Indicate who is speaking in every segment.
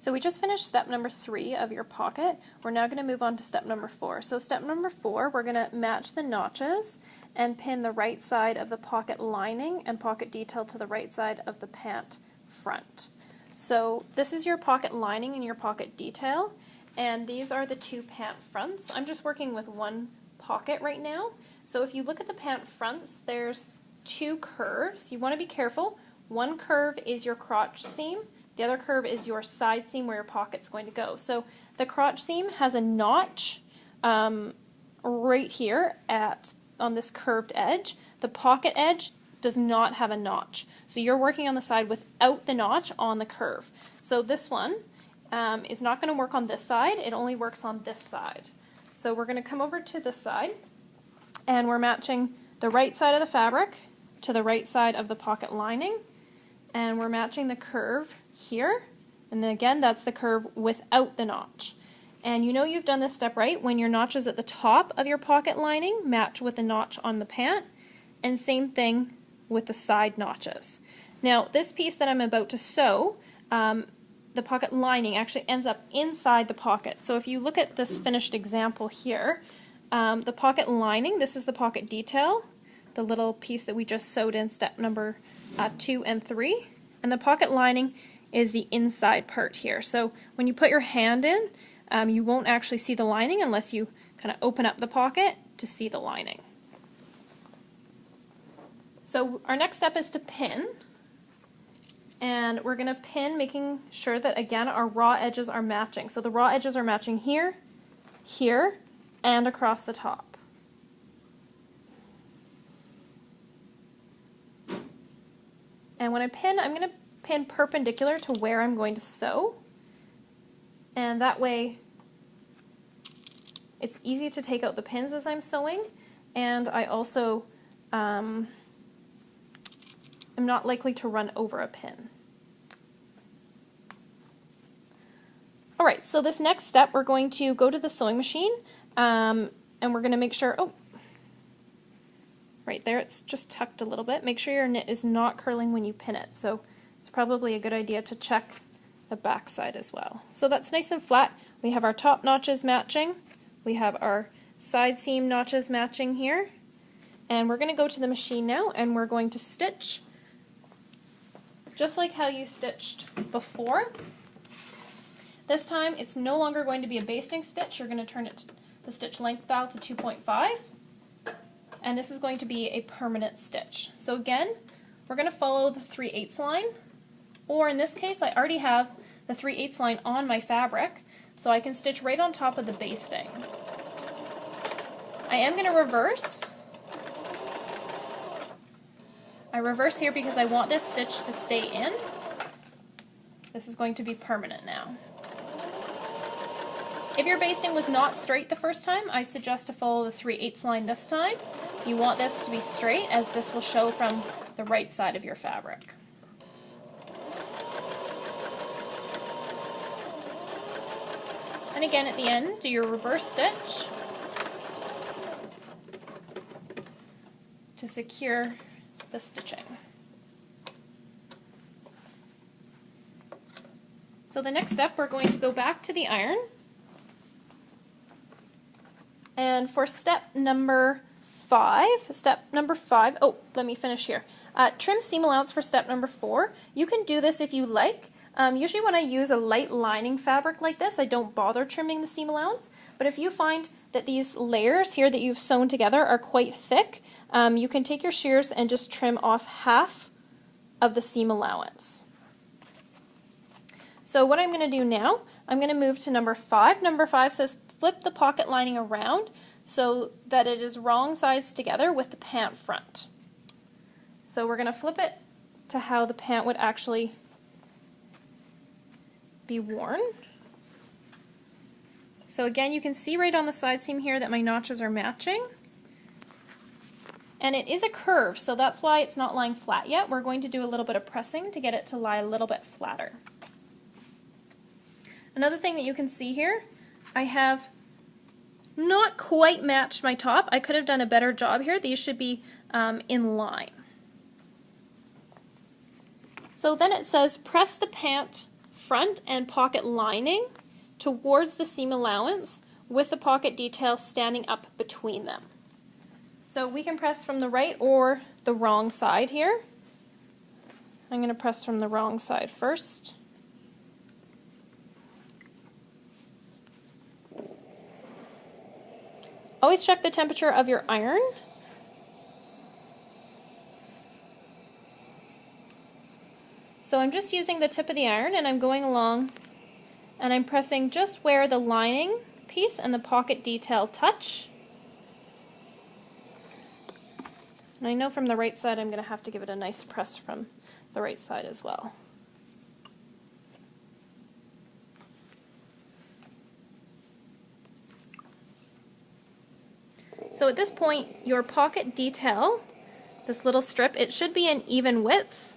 Speaker 1: So we just finished step number 3 of your pocket. We're now going to move on to step number 4. So step number 4, we're going to match the notches and pin the right side of the pocket lining and pocket detail to the right side of the pant front. So this is your pocket lining and your pocket detail, and these are the 2 pant fronts. I'm just working with one pocket right now. So if you look at the pant fronts, there's 2 curves. You want to be careful. One curve is your crotch seam. The other curve is your side seam where your pocket's going to go. So the crotch seam has a notch right here on this curved edge. The pocket edge does not have a notch. So you're working on the side without the notch on the curve. So this one is not going to work on this side. It only works on this side. So we're going to come over to this side, and we're matching the right side of the fabric to the right side of the pocket lining, and we're matching the curve here, and then again that's the curve without the notch. And you know you've done this step right when your notches at the top of your pocket lining match with the notch on the pant, and same thing with the side notches. Now this piece that I'm about to sew, the pocket lining actually ends up inside the pocket. So if you look at this finished example here, the pocket lining, this is the pocket detail, the little piece that we just sewed in step number 2 and 3, and the pocket lining is the inside part here. So when you put your hand in, you won't actually see the lining unless you kind of open up the pocket to see the lining. So our next step is to pin, and we're going to pin making sure that again our raw edges are matching. So the raw edges are matching here, here, and across the top. And when I pin, I'm going to pin perpendicular to where I'm going to sew, and that way it's easy to take out the pins as I'm sewing, and I also am not likely to run over a pin. Alright, so this next step we're going to go to the sewing machine, and we're going to make sure, oh, right there, it's just tucked a little bit. Make sure your knit is not curling when you pin it. So it's probably a good idea to check the back side as well. So that's nice and flat. We have our top notches matching. We have our side seam notches matching here. And we're going to go to the machine now, and we're going to stitch just like how you stitched before. This time it's no longer going to be a basting stitch. You're going to turn it the stitch length dial to 2.5. And this is going to be a permanent stitch. So again, we're going to follow the 3/8 line, or in this case I already have the 3/8 line on my fabric, so I can stitch right on top of the basting. I am going to reverse. I reverse here because I want this stitch to stay in. This is going to be permanent now. If your basting was not straight the first time, I suggest to follow the 3/8 line this time. You want this to be straight, as this will show from the right side of your fabric. And again at the end, do your reverse stitch to secure the stitching. So the next step, we're going to go back to the iron, and for step number 5, oh, let me finish here. Trim seam allowance for step number 4. You can do this if you like. Usually when I use a light lining fabric like this, I don't bother trimming the seam allowance, but if you find that these layers here that you've sewn together are quite thick, you can take your shears and just trim off half of the seam allowance. So what I'm going to do now, I'm going to move to number 5. Number 5 says flip the pocket lining around so that it is wrong sides together with the pant front. So we're going to flip it to how the pant would actually be worn. So again, you can see right on the side seam here that my notches are matching. And it is a curve, so that's why it's not lying flat yet. We're going to do a little bit of pressing to get it to lie a little bit flatter. Another thing that you can see here, I have not quite matched my top. I could have done a better job here. These should be in line. So then it says press the pant front and pocket lining towards the seam allowance with the pocket detail standing up between them. So we can press from the right or the wrong side here. I'm going to press from the wrong side first. Always check the temperature of your iron. So I'm just using the tip of the iron and I'm going along and I'm pressing just where the lining piece and the pocket detail touch. And I know from the right side I'm going to have to give it a nice press from the right side as well. So at this point, your pocket detail, this little strip, it should be an even width.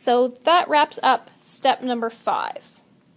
Speaker 1: So that wraps up step number 5.